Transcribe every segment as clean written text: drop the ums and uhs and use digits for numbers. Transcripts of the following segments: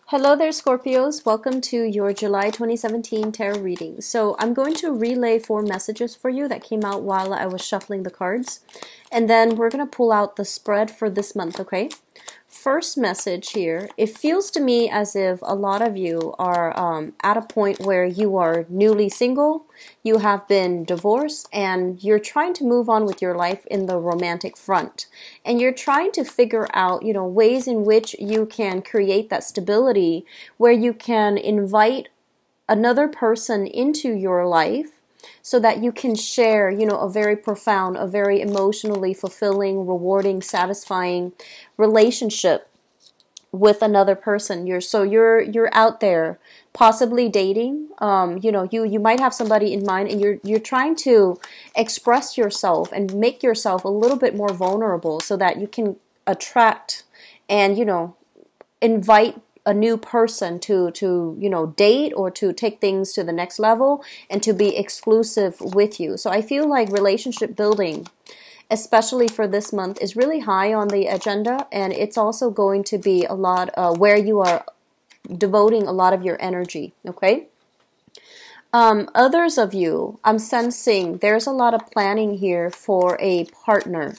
Hello there, Scorpios. Welcome to your July 2017 tarot reading. So I'm going to relay 4 messages for you that came out while I was shuffling the cards. And then we're going to pull out the spread for this month, okay? First message here. It feels to me as if a lot of you are at a point where you are newly single, you have been divorced, and you're trying to move on with your life in the romantic front. And you're trying to figure out, ways in which you can create that stability where you can invite another person into your life so that you can share, a very profound, a very emotionally fulfilling, rewarding, satisfying relationship with another person. You're out there possibly dating. You might have somebody in mind, and you're trying to express yourself and make yourself a little bit more vulnerable so that you can attract and invite a new person to date or to take things to the next level and to be exclusive with you. So I feel like relationship building, especially for this month, is really high on the agenda, and it's also going to be a lot where you are devoting a lot of your energy, okay? Others of you, I'm sensing there's a lot of planning here for a partner.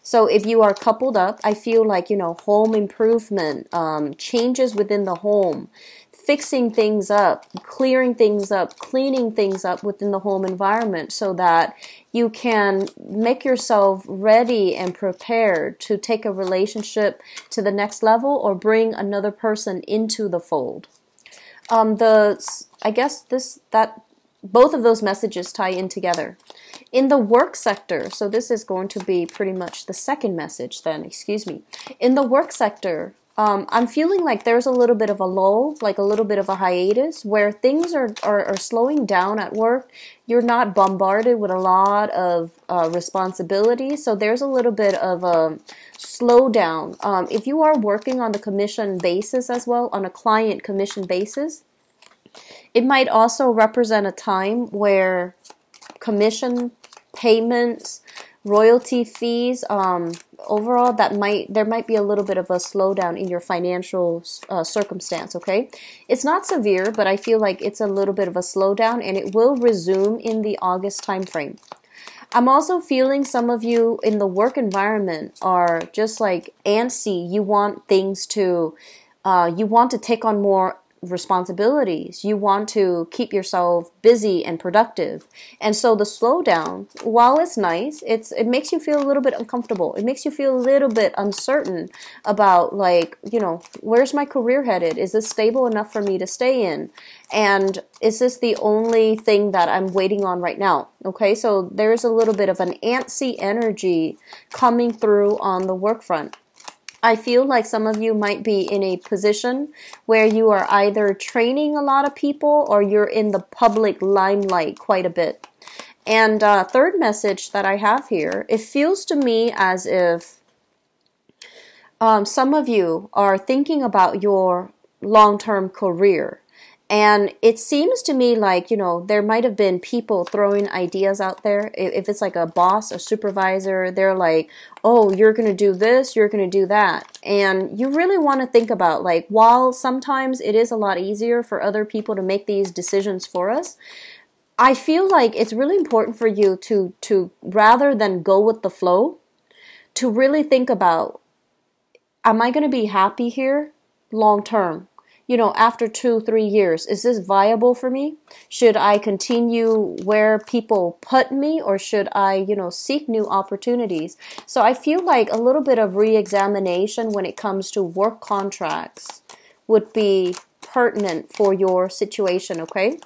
So if you are coupled up, I feel like, home improvement, changes within the home, fixing things up, clearing things up, cleaning things up within the home environment so that you can make yourself ready and prepared to take a relationship to the next level or bring another person into the fold. I guess both of those messages tie in together. In the work sector, so this is going to be pretty much the second message then, excuse me. In the work sector, I'm feeling like there's a little bit of a lull, like a little bit of a hiatus where things are slowing down at work. You're not bombarded with a lot of responsibility, so there's a little bit of a slowdown. If you are working on the commission basis as well, on a client commission basis, it might also represent a time where commission payments, royalty fees, overall there might be a little bit of a slowdown in your financial circumstance, okay? It's not severe, but I feel like it's a little bit of a slowdown, and it will resume in the August time frame. I'm also feeling some of you in the work environment are just like antsy. You want things to, you want to take on more responsibilities. You want to keep yourself busy and productive. And so the slowdown, while it's nice, it makes you feel a little bit uncomfortable. It makes you feel a little bit uncertain about, like, where's my career headed? Is this stable enough for me to stay in? And is this the only thing that I'm waiting on right now? Okay, so there's a little bit of an antsy energy coming through on the work front. I feel like some of you might be in a position where you are either training a lot of people or you're in the public limelight quite a bit. And third message that I have here, it feels to me as if some of you are thinking about your long-term career. And it seems to me like, there might have been people throwing ideas out there. If it's like a boss, a supervisor, they're like, oh, you're going to do this, you're going to do that. And you really want to think about, like, while sometimes it is a lot easier for other people to make these decisions for us, I feel like it's really important for you to rather than go with the flow, to really think about, am I going to be happy here long term? After 2-3 years, is this viable for me? Should I continue where people put me, or should I, seek new opportunities? So I feel like a little bit of re-examination when it comes to work contracts would be pertinent for your situation, okay?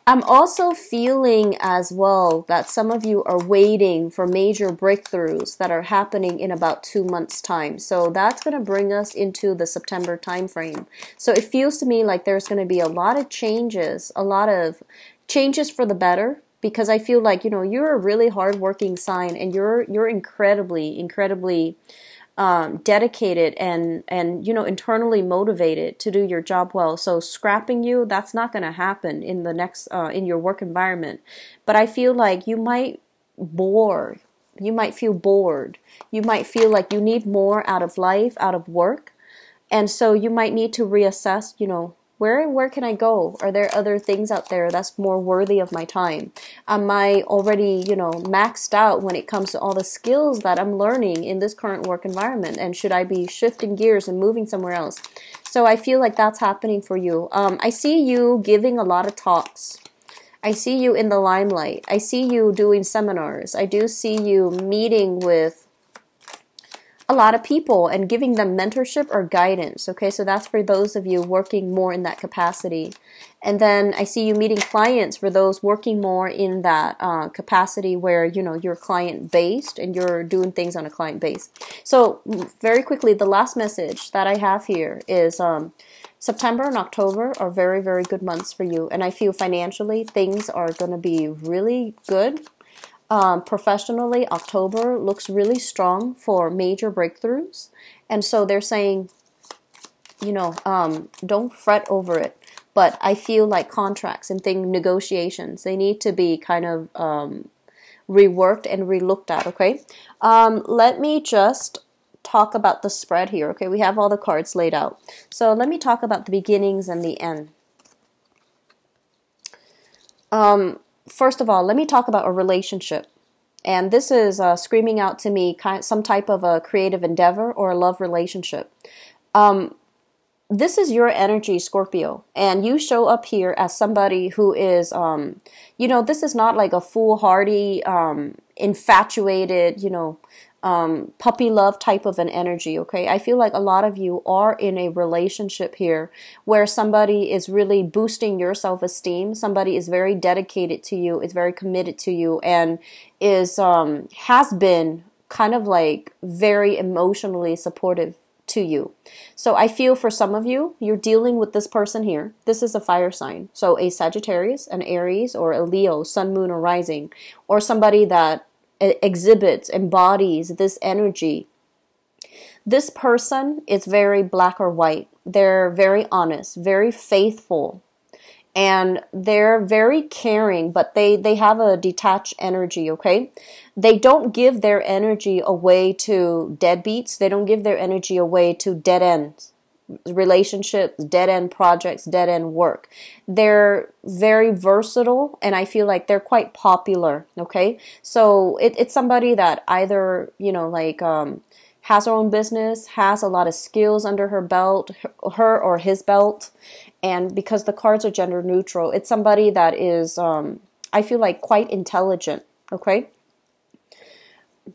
I'm also feeling as well that some of you are waiting for major breakthroughs that are happening in about 2 months' time. So that's going to bring us into the September time frame. So it feels to me like there's going to be a lot of changes for the better, because I feel like, you're a really hardworking sign, and you're incredibly dedicated and internally motivated to do your job well. So scrapping you, that's not going to happen in the next in your work environment. But I feel like you might feel bored. You might feel like you need more out of life, out of work. And so you might need to reassess, where can I go? Are there other things out there that's more worthy of my time? Am I already, maxed out when it comes to all the skills that I'm learning in this current work environment? And should I be shifting gears and moving somewhere else? So I feel like that's happening for you. I see you giving a lot of talks. I see you in the limelight. I see you doing seminars. I do see you meeting with a lot of people and giving them mentorship or guidance. Okay, so that's for those of you working more in that capacity. And then I see you meeting clients for those working more in that capacity where, you're client based and you're doing things on a client base. So very quickly, the last message that I have here is September and October are very, very good months for you. And I feel financially things are going to be really good. Professionally, October looks really strong for major breakthroughs. And so they're saying, don't fret over it. But I feel like contracts and negotiations, they need to be kind of reworked and relooked at, okay? Let me just talk about the spread here, okay? We have all the cards laid out. So let me talk about the beginnings and the end. First of all, let me talk about a relationship. And this is screaming out to me some type of a creative endeavor or a love relationship. This is your energy, Scorpio. And you show up here as somebody who is, this is not like a foolhardy, infatuated, puppy love type of an energy, okay? I feel like a lot of you are in a relationship here where somebody is really boosting your self-esteem. Somebody is very dedicated to you, is very committed to you, and has been kind of like very emotionally supportive to you. So I feel for some of you, you're dealing with this person here. This is a fire sign. So a Sagittarius, an Aries, or a Leo, sun, moon, or rising, or somebody that embodies this energy. This person is very black or white. They're very honest, very faithful, and they're very caring, but they have a detached energy, okay? They don't give their energy away to deadbeats. They don't give their energy away to dead ends. Relationships, dead-end projects, dead-end work. They're very versatile, and I feel like they're quite popular, okay? So it's somebody that either, has her own business, has a lot of skills under her belt, her or his belt, and because the cards are gender neutral, it's somebody that is, I feel like, quite intelligent, okay?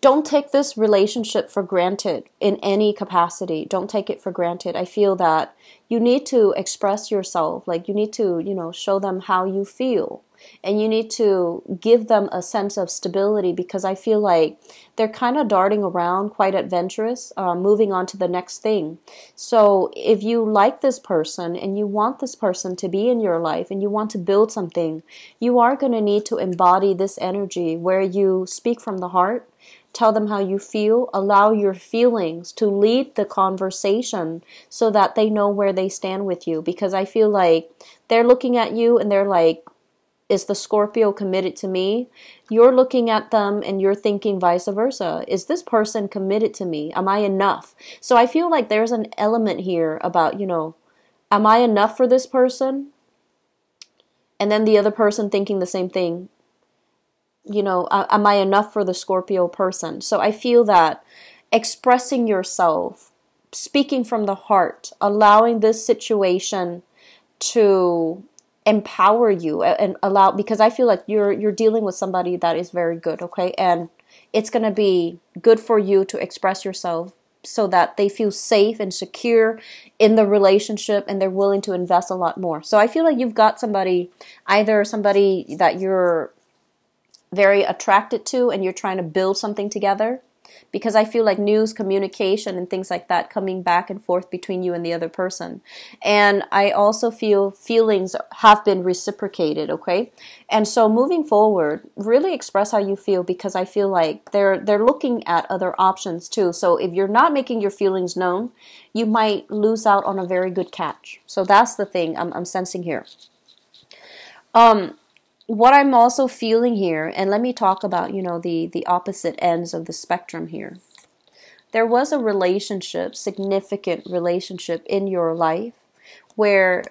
Don't take this relationship for granted in any capacity. Don't take it for granted. I feel that you need to express yourself. Like you need to, show them how you feel. And you need to give them a sense of stability because I feel like they're kind of darting around, quite adventurous, moving on to the next thing. So if you like this person and you want this person to be in your life and you want to build something, you are going to need to embody this energy where you speak from the heart. Tell them how you feel. Allow your feelings to lead the conversation so that they know where they stand with you. Because I feel like they're looking at you and they're like, is the Scorpio committed to me? You're looking at them and you're thinking vice versa. Is this person committed to me? Am I enough? So I feel like there's an element here about, am I enough for this person? And then the other person thinking the same thing. Am I enough for the Scorpio person? So I feel that expressing yourself, speaking from the heart, allowing this situation to empower you and allow, because I feel like you're dealing with somebody that is very good, okay? And it's going to be good for you to express yourself so that they feel safe and secure in the relationship and they're willing to invest a lot more. So I feel like you've got somebody, either somebody that you're very attracted to and you're trying to build something together, because I feel like news, communication, and things like that coming back and forth between you and the other person. And I also feel feelings have been reciprocated, okay? And so moving forward, really express how you feel, because I feel like they're looking at other options too. So if you're not making your feelings known, you might lose out on a very good catch. So that's the thing I'm sensing here. What I'm also feeling here, and let me talk about, the opposite ends of the spectrum here. there was a relationship, significant relationship in your life where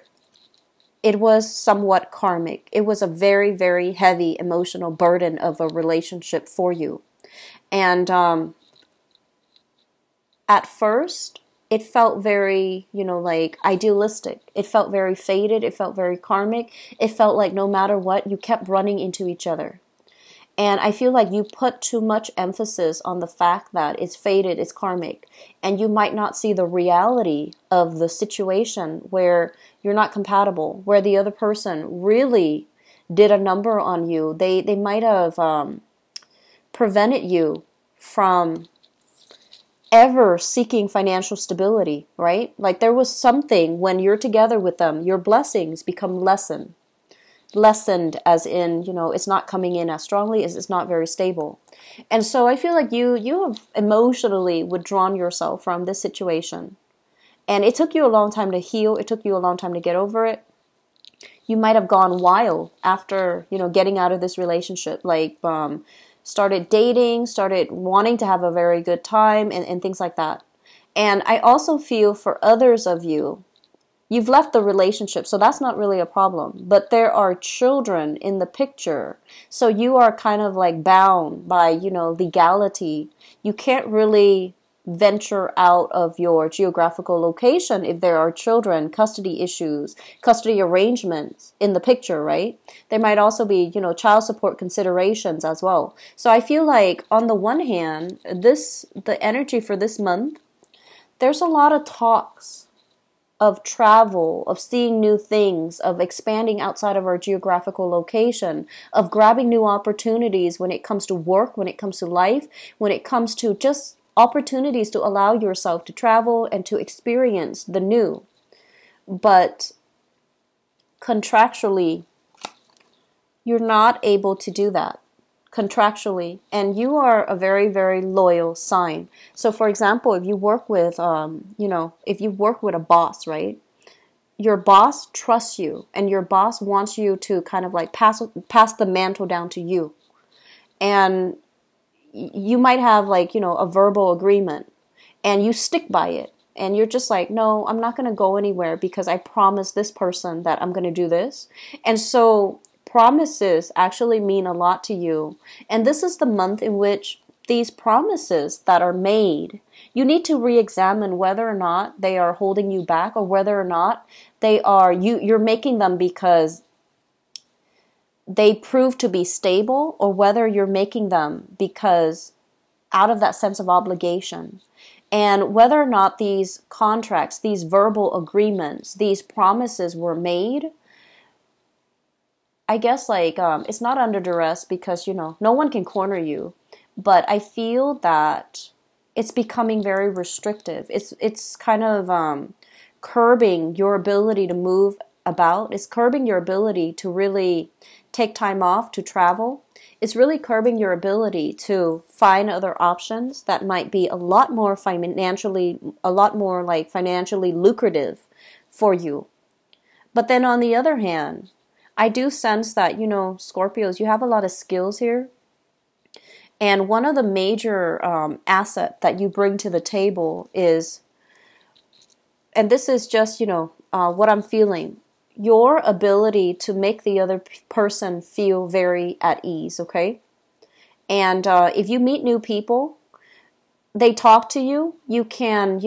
it was somewhat karmic. It was a very, very heavy emotional burden of a relationship for you. And at first, it felt very, like idealistic. It felt very faded. It felt very karmic. It felt like no matter what, you kept running into each other. And I feel like you put too much emphasis on the fact that it's faded, it's karmic, and you might not see the reality of the situation where you're not compatible, where the other person really did a number on you. They might have prevented you from ever seeking financial stability, right? Like there was something when you're together with them, your blessings become lessened as in, it's not coming in as strongly, as it's not very stable. And so I feel like you have emotionally withdrawn yourself from this situation. And it took you a long time to heal. It took you a long time to get over it. You might have gone wild after, getting out of this relationship, like started dating, started wanting to have a very good time and things like that. And I also feel for others of you, you've left the relationship, so that's not really a problem. But there are children in the picture. So you are kind of like bound by, legality. You can't really venture out of your geographical location if there are children, custody issues, custody arrangements in the picture, right? There might also be, child support considerations as well. So I feel like on the one hand, the energy for this month, there's a lot of talks of travel, of seeing new things, of expanding outside of our geographical location, of grabbing new opportunities when it comes to work, when it comes to life, when it comes to just opportunities to allow yourself to travel and to experience the new. But contractually, you're not able to do that. Contractually, and you are a very, very loyal sign. So for example, if you work with if you work with a boss, right, your boss trusts you and your boss wants you to kind of like pass the mantle down to you, and you might have like a verbal agreement and you stick by it, and you're just like, no, I'm not going to go anywhere because I promised this person that I'm going to do this. And so promises actually mean a lot to you. And this is the month in which these promises that are made, you need to re-examine whether or not they are holding you back, or whether or not they are you're making them because they prove to be stable, or whether you're making them because out of that sense of obligation. And whether or not these contracts, these verbal agreements, these promises were made, I guess it's not under duress because, no one can corner you. But I feel that it's becoming very restrictive. It's kind of curbing your ability to move about. It's curbing your ability to really take time off to travel. It's really curbing your ability to find other options that might be a lot more financially lucrative for you. But then on the other hand, I do sense that, Scorpios, you have a lot of skills here. And one of the major asset that you bring to the table is, and this is just, what I'm feeling, your ability to make the other person feel very at ease, okay? And if you meet new people, they talk to you, you can,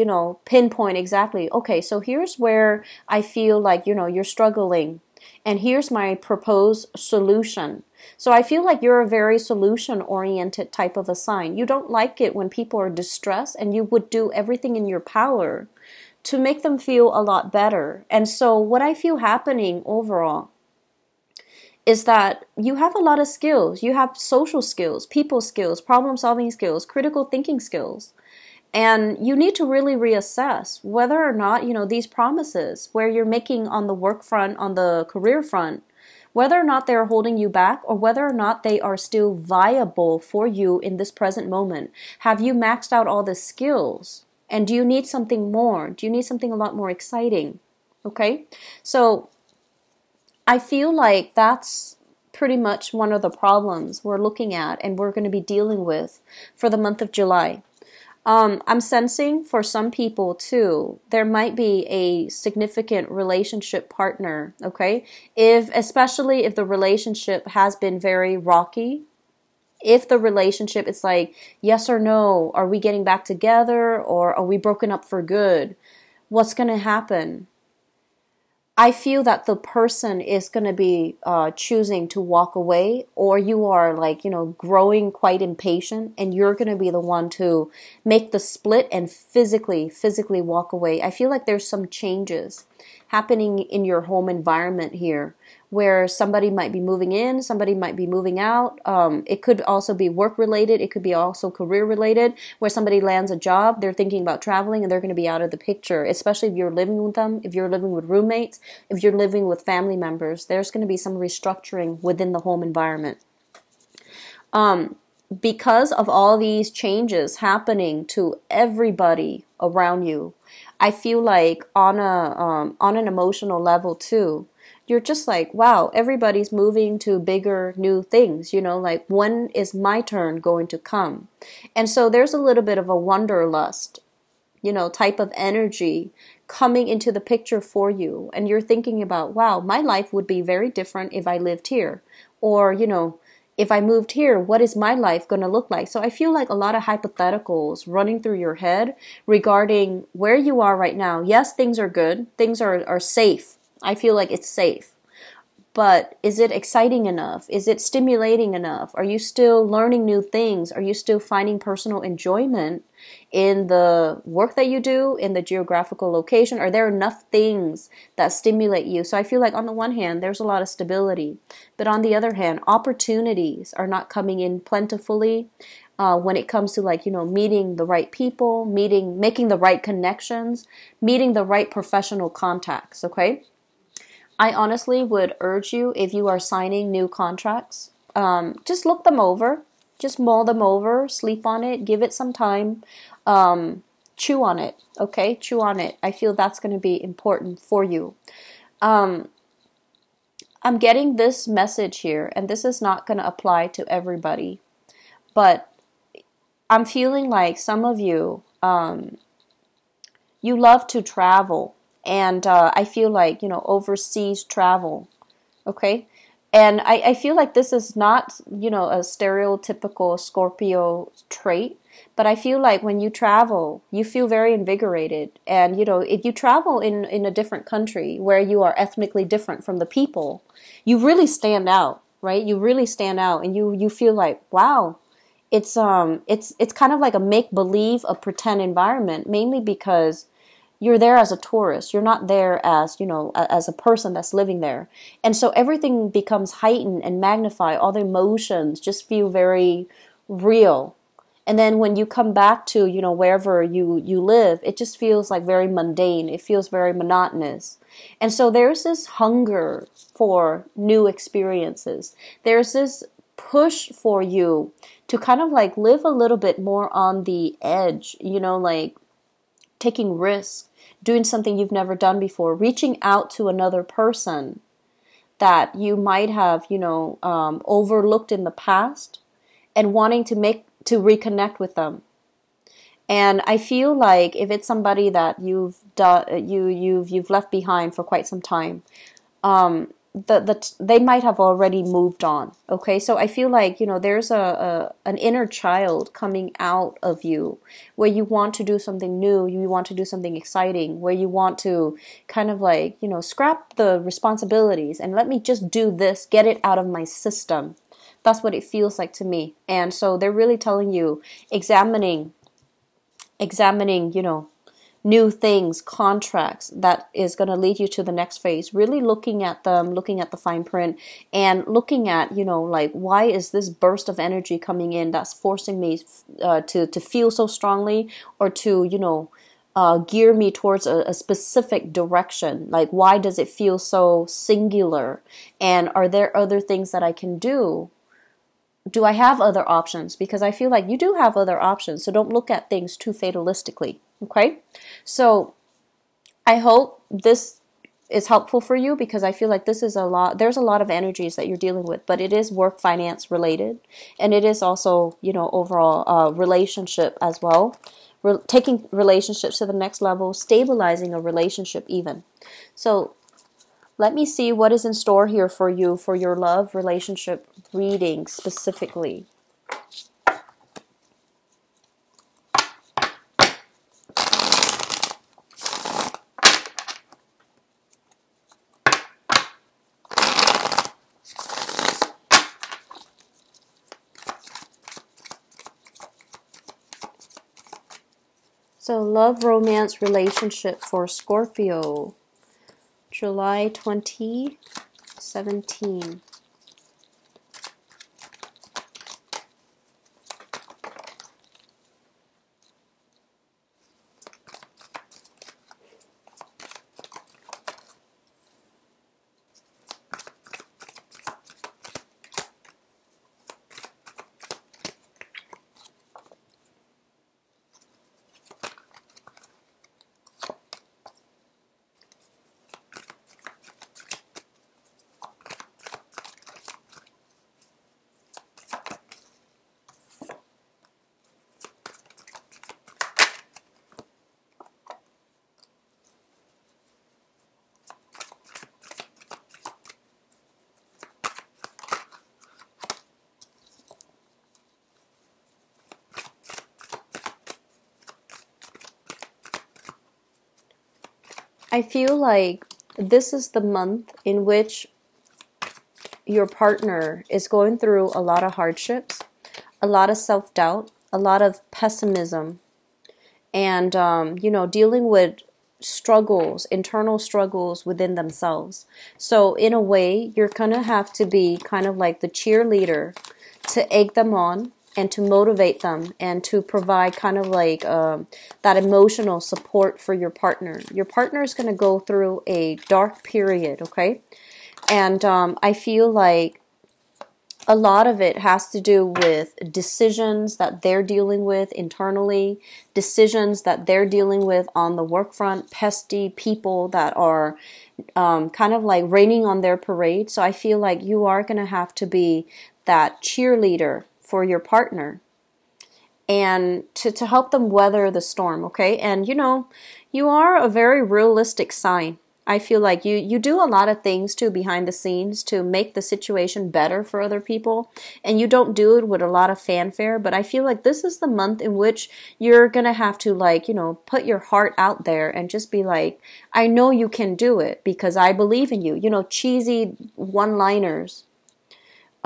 pinpoint exactly, okay, so here's where I feel like, you're struggling. And here's my proposed solution. So I feel like you're a very solution-oriented type of a sign. You don't like it when people are distressed, and you would do everything in your power to make them feel a lot better. And so what I feel happening overall is that you have a lot of skills. You have social skills, people skills, problem-solving skills, critical thinking skills. And you need to really reassess whether or not, these promises where you're making on the work front, on the career front, whether or not they're holding you back, or whether or not they are still viable for you in this present moment. Have you maxed out all the skills? And do you need something more? Do you need something a lot more exciting? Okay? So I feel like that's pretty much one of the problems we're looking at and we're going to be dealing with for the month of July. I'm sensing for some people too, there might be a significant relationship partner, okay? Especially if the relationship has been very rocky, if the relationship is like, yes or no, are we getting back together or are we broken up for good? What's going to happen? I feel that the person is going to be choosing to walk away, or you are like, growing quite impatient and you're going to be the one to make the split and physically walk away. I feel like there's some changes happening in your home environment here where somebody might be moving in, somebody might be moving out. It could also be work related. It could be also career related, where somebody lands a job, they're thinking about traveling and they're going to be out of the picture, especially if you're living with them, if you're living with roommates, if you're living with family members. There's going to be some restructuring within the home environment. Because of all these changes happening to everybody around you, I feel like on an emotional level too, you're just like, wow, everybody's moving to bigger new things, like when is my turn going to come? And so there's a little bit of a wanderlust, type of energy coming into the picture for you. And you're thinking about, wow, my life would be very different if I lived here. Or, if I moved here, what is my life going to look like? So I feel like a lot of hypotheticals running through your head regarding where you are right now. Yes, things are good. Things are safe. I feel like it's safe. But is it exciting enough? Is it stimulating enough? Are you still learning new things? Are you still finding personal enjoyment in the work that you do, in the geographical location? Are there enough things that stimulate you? So I feel like on the one hand, there's a lot of stability. But on the other hand, opportunities are not coming in plentifully when it comes to meeting the right people, making the right connections, meeting the right professional contacts, okay? I honestly would urge you, if you are signing new contracts, just look them over, just mull them over, sleep on it, give it some time, chew on it, okay? Chew on it. I feel that's going to be important for you. I'm getting this message here, and this is not going to apply to everybody, but I'm feeling like some of you, you love to travel. And I feel like, overseas travel, okay? And I feel like this is not, a stereotypical Scorpio trait, but I feel like when you travel, you feel very invigorated. And, if you travel in a different country where you are ethnically different from the people, you really stand out, right? You really stand out and you feel like, wow, it's kind of like a make-believe, a pretend environment, mainly because you're there as a tourist. You're not there as, as a person that's living there. And so everything becomes heightened and magnified. All the emotions just feel very real. And then when you come back to, wherever you live, it just feels like very mundane. It feels very monotonous. And so there's this hunger for new experiences. There's this push for you to kind of like live a little bit more on the edge, taking risks, doing something you've never done before, reaching out to another person that you might have, overlooked in the past and wanting to reconnect with them. And I feel like if it's somebody that you've left behind for quite some time, they might have already moved on. Okay, so I feel like there's an inner child coming out of you where you want to do something new, you want to do something exciting, where you want to kind of like scrap the responsibilities and let me just do this, get it out of my system. That's what it feels like to me. And so they're really telling you, examining new things, contracts that is going to lead you to the next phase, really looking at them, looking at the fine print and looking at, like, why is this burst of energy coming in that's forcing me to feel so strongly or to, gear me towards a specific direction? Like, why does it feel so singular? And are there other things that I can do? Do I have other options? Because I feel like you do have other options. So don't look at things too fatalistically. Okay? So I hope this is helpful for you because I feel like there's a lot of energies that you're dealing with, but it is work finance related. And it is also, overall relationship as well taking relationships to the next level, stabilizing a relationship even. So let me see what is in store here for you for your love relationship reading specifically. So love, romance, relationship for Scorpio, July 2017. I feel like this is the month in which your partner is going through a lot of hardships, a lot of self-doubt, a lot of pessimism, and, dealing with struggles, internal struggles within themselves. So in a way, you're going to have to be kind of like the cheerleader to egg them on and to motivate them and to provide kind of like that emotional support for your partner. Your partner is going to go through a dark period, okay? And I feel like a lot of it has to do with decisions that they're dealing with internally, decisions that they're dealing with on the work front, pesky people that are kind of like raining on their parade. So I feel like you are going to have to be that cheerleader for your partner and to help them weather the storm, okay? And, you are a very realistic sign. I feel like you do a lot of things too behind the scenes to make the situation better for other people, and you don't do it with a lot of fanfare, but I feel like this is the month in which you're gonna have to put your heart out there and just be like, I know you can do it because I believe in you. Cheesy one-liners.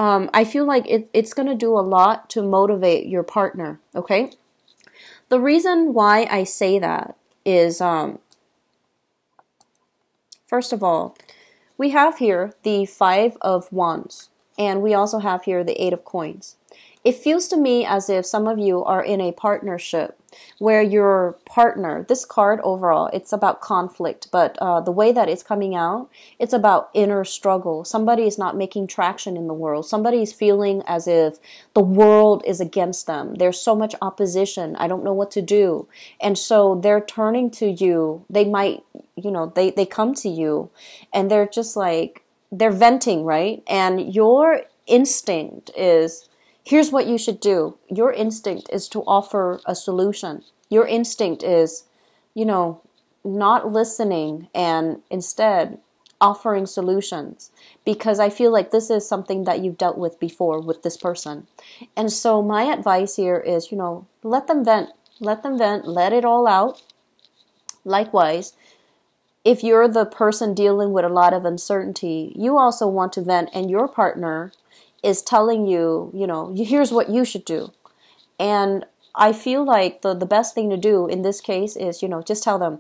I feel like it's gonna do a lot to motivate your partner, okay? The reason why I say that is, first of all, we have here the Five of Wands, and we also have here the Eight of Coins. It feels to me as if some of you are in a partnership where your partner, this card overall, it's about conflict, but the way that it's coming out, it's about inner struggle. Somebody is not making traction in the world. Somebody is feeling as if the world is against them. There's so much opposition. I don't know what to do. And so they're turning to you. They might, they come to you and they're just like, they're venting, right? And your instinct is, here's what you should do. Your instinct is to offer a solution. Your instinct is, not listening and instead offering solutions. Because I feel like this is something that you've dealt with before with this person. And so my advice here is, let them vent. Let them vent. Let it all out. Likewise, if you're the person dealing with a lot of uncertainty, you also want to vent, and your partner is telling you, here's what you should do. And I feel like the best thing to do in this case is, just tell them,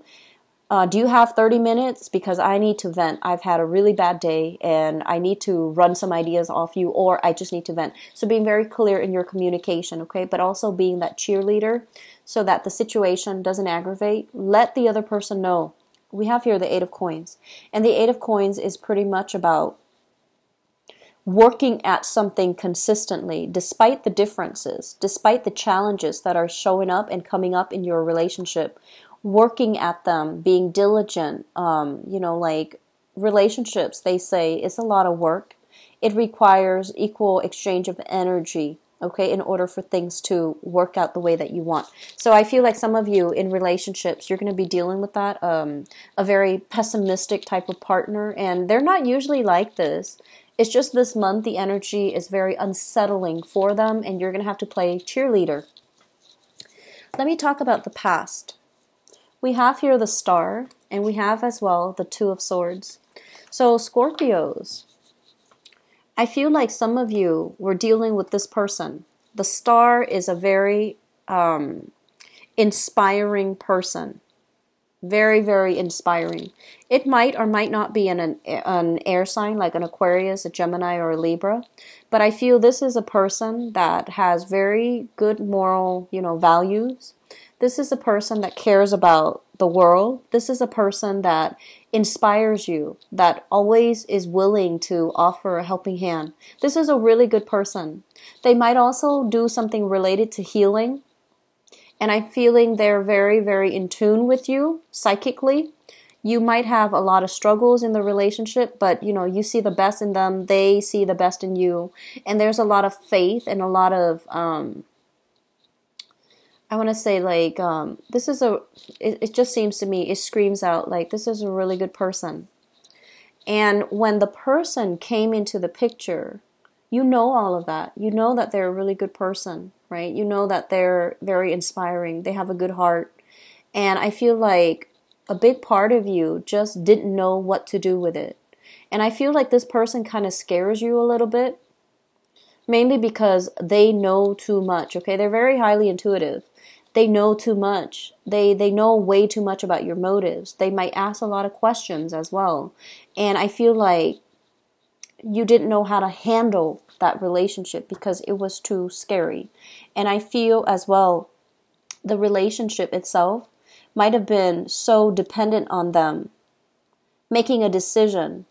do you have 30 minutes? Because I need to vent. I've had a really bad day and I need to run some ideas off you, or I just need to vent. So being very clear in your communication, okay? But also being that cheerleader so that the situation doesn't aggravate. Let the other person know. We have here the Eight of Coins. And the Eight of Coins is pretty much about working at something consistently, despite the differences, despite the challenges that are showing up and coming up in your relationship, working at them, being diligent. Relationships, they say, it's a lot of work. It requires equal exchange of energy. okay, in order for things to work out the way that you want. So I feel like some of you in relationships, you're going to be dealing with that, a very pessimistic type of partner, and they're not usually like this. It's just this month the energy is very unsettling for them, and you're going to have to play cheerleader. Let me talk about the past. We have here the Star, and we have as well the Two of Swords. So Scorpios, I feel like some of you were dealing with this person. The Star is a very inspiring person. Very, very inspiring. It might or might not be an air sign like an Aquarius, a Gemini, or a Libra. But I feel this is a person that has very good moral, values. This is a person that cares about the world. This is a person that inspires you, that always is willing to offer a helping hand. This is a really good person. They might also do something related to healing. And I'm feeling they're very, very in tune with you psychically. You might have a lot of struggles in the relationship, but you see the best in them. They see the best in you. And there's a lot of faith and a lot of, I want to say like, this is it just seems to me, it screams out like this is a really good person. And when the person came into the picture, you know all of that. You know that they're a really good person, right? You know that they're very inspiring. They have a good heart. And I feel like a big part of you just didn't know what to do with it. And I feel like this person kind of scares you a little bit, mainly because they know too much, okay? They're very highly intuitive. They know too much. They know way too much about your motives. They might ask a lot of questions as well. And I feel like you didn't know how to handle that relationship because it was too scary. And I feel as well the relationship itself might have been so dependent on them making a decision.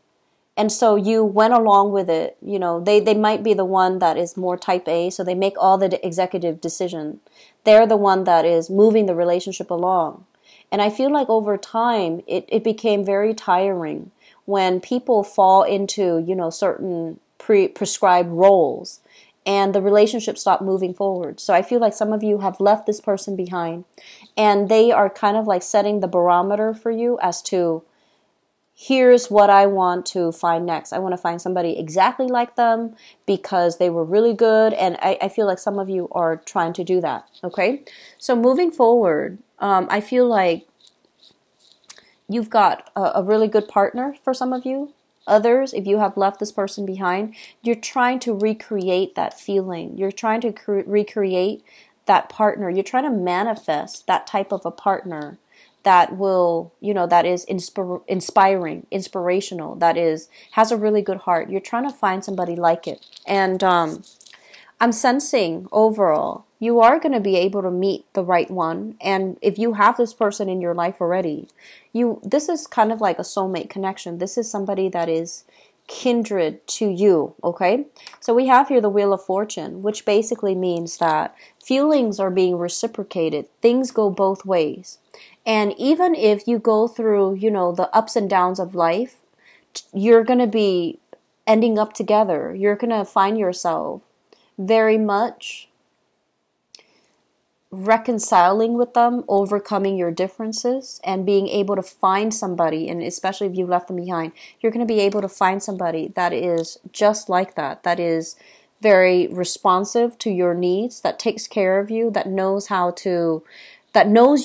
And so you went along with it. They might be the one that is more type A, so they make all the executive decision. They're the one that is moving the relationship along. And I feel like over time, it became very tiring when people fall into, certain prescribed roles and the relationship stopped moving forward. So I feel like some of you have left this person behind and they are kind of like setting the barometer for you as to, here's what I want to find next. I want to find somebody exactly like them because they were really good. And I feel like some of you are trying to do that. Okay. So moving forward, I feel like you've got a really good partner for some of you. Others, if you have left this person behind, you're trying to recreate that feeling. You're trying to recreate that partner. You're trying to manifest that type of a partner that will, that is inspiring, inspirational, that has a really good heart. You're trying to find somebody like it. And I'm sensing overall, you are going to be able to meet the right one. And if you have this person in your life already, this is kind of like a soulmate connection. This is somebody that is kindred to you, okay? So we have here the Wheel of Fortune, which basically means that feelings are being reciprocated. Things go both ways. And even if you go through, the ups and downs of life, you're going to be ending up together. You're going to find yourself very much reconciling with them, overcoming your differences, and being able to find somebody, and especially if you left them behind, you're going to be able to find somebody that is just like that is very responsive to your needs, that takes care of you, that knows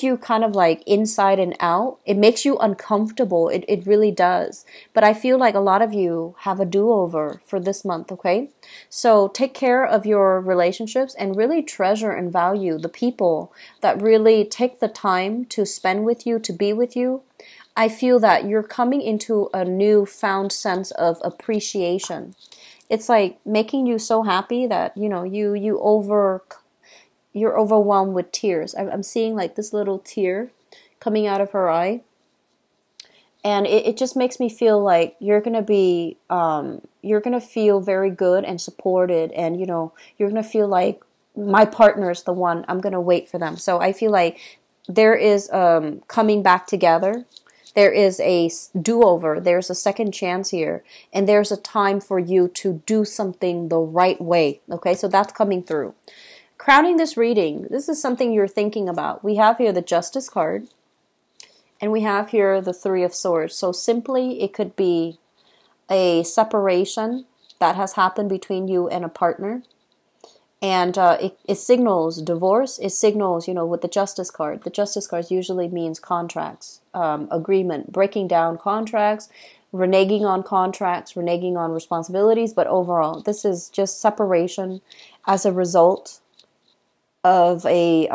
you kind of like inside and out. It makes you uncomfortable. It really does. But I feel like a lot of you have a do-over for this month, okay? So take care of your relationships and really treasure and value the people that really take the time to spend with you, to be with you. I feel that you're coming into a newfound sense of appreciation. It's like making you so happy that, you're overwhelmed with tears. I'm seeing like this little tear coming out of her eye. And it just makes me feel like you're going to feel very good and supported. And, you're going to feel like my partner is the one. I'm going to wait for them. So I feel like there is coming back together. There is a do-over. There's a second chance here. And there's a time for you to do something the right way. Okay, so that's coming through. Crowning this reading, this is something you're thinking about. We have here the Justice card. And we have here the Three of Swords. So simply, it could be a separation that has happened between you and a partner. And it signals divorce. It signals, with the Justice card. The Justice card usually means contracts, agreement, breaking down contracts, reneging on contracts, reneging on responsibilities. But overall, this is just separation as a result of a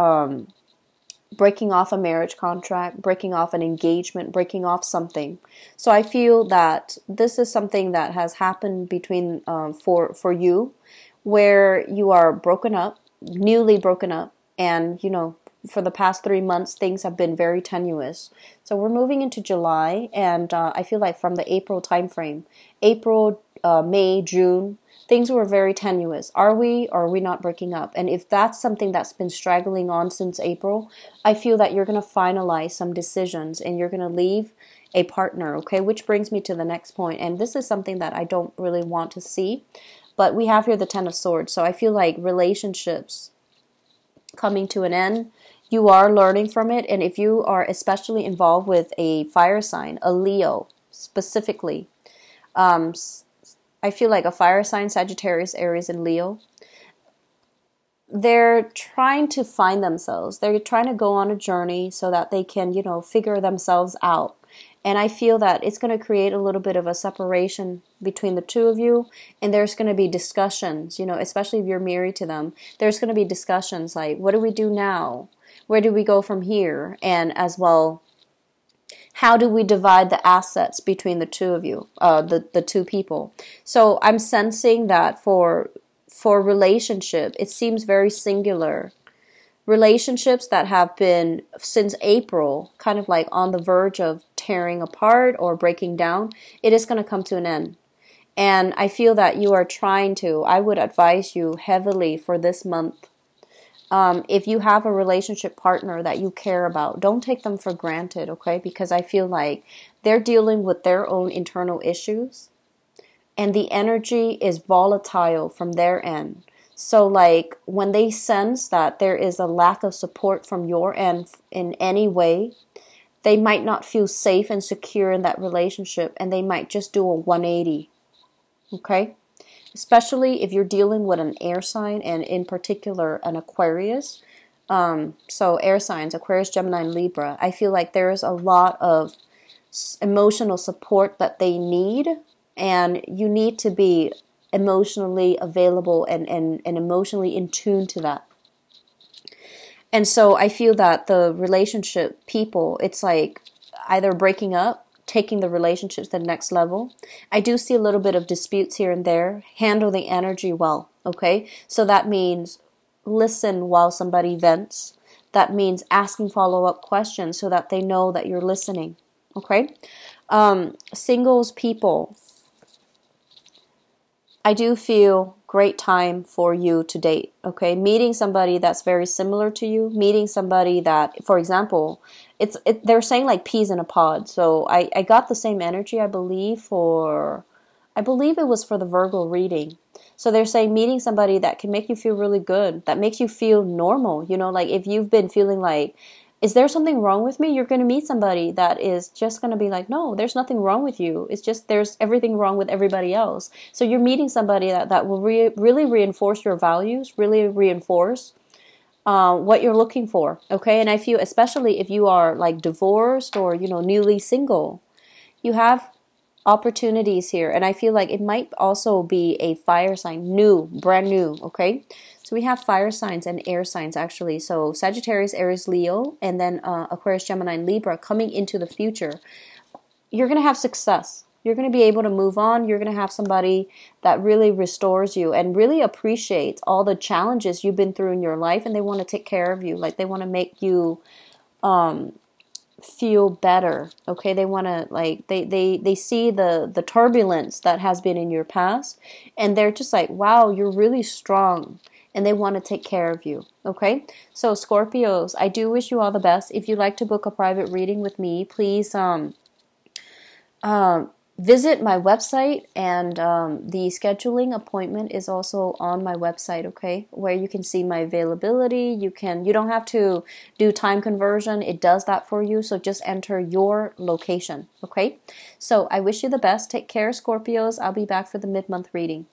breaking off a marriage contract, breaking off an engagement, breaking off something. So I feel that this is something that has happened between for you, where you are broken up, newly broken up, and for the past 3 months things have been very tenuous. So we're moving into July, and I feel like from the April time frame, April, May, June, things were very tenuous. Are we or are we not breaking up? And if that's something that's been straggling on since April, I feel that you're going to finalize some decisions and you're going to leave a partner, okay? Which brings me to the next point. And this is something that I don't really want to see. But we have here the Ten of Swords. So I feel like relationships coming to an end, you are learning from it. And if you are especially involved with a fire sign, a Leo specifically, I feel like a fire sign, Sagittarius, Aries, and Leo, they're trying to find themselves. They're trying to go on a journey so that they can, figure themselves out. And I feel that it's going to create a little bit of a separation between the two of you. And there's going to be discussions, especially if you're married to them. There's going to be discussions like, what do we do now? Where do we go from here? And as well, how do we divide the assets between the two of you, the two people? So I'm sensing that for relationship, it seems very singular. Relationships that have been since April, kind of like on the verge of tearing apart or breaking down, it is going to come to an end. And I feel that you are trying to, I would advise you heavily for this month. If you have a relationship partner that you care about, don't take them for granted, okay? Because I feel like they're dealing with their own internal issues and the energy is volatile from their end. So like when they sense that there is a lack of support from your end in any way, they might not feel safe and secure in that relationship and they might just do a 180, okay? Especially if you're dealing with an air sign and in particular an Aquarius. So air signs, Aquarius, Gemini, and Libra. I feel like there is a lot of emotional support that they need, and you need to be emotionally available and emotionally in tune to that. And so I feel that the relationship people, it's like either breaking up, taking the relationships to the next level. I do see a little bit of disputes here and there. Handle the energy well, okay? So that means listen while somebody vents. That means asking follow-up questions so that they know that you're listening, okay? Singles people, I do feel great time for you to date, okay? Meeting somebody that's very similar to you, meeting somebody that, for example, they're saying like peas in a pod. So I got the same energy, I believe it was for the Virgo reading. So they're saying meeting somebody that can make you feel really good, that makes you feel normal. Like if you've been feeling like, is there something wrong with me? You're going to meet somebody that is just going to be like, no, there's nothing wrong with you. It's just there's everything wrong with everybody else. So you're meeting somebody that will really reinforce your values, really reinforce what you're looking for, okay? And I feel especially if you are like divorced or, newly single, you have opportunities here. And I feel like it might also be a fire sign, brand new, okay? So we have fire signs and air signs actually. So Sagittarius, Aries, Leo, and then Aquarius, Gemini, and Libra coming into the future. You're going to have success. You're going to be able to move on. You're going to have somebody that really restores you and really appreciates all the challenges you've been through in your life, and they want to take care of you. Like they want to make you feel better, okay? They want to, like, they see the turbulence that has been in your past, and they're just like, wow, you're really strong, and they want to take care of you, okay? So Scorpios, I do wish you all the best. If you'd like to book a private reading with me, please Visit my website, and the scheduling appointment is also on my website, okay, where you can see my availability. You don't have to do time conversion. It does that for you, so just enter your location, okay? So I wish you the best. Take care, Scorpios. I'll be back for the mid-month reading.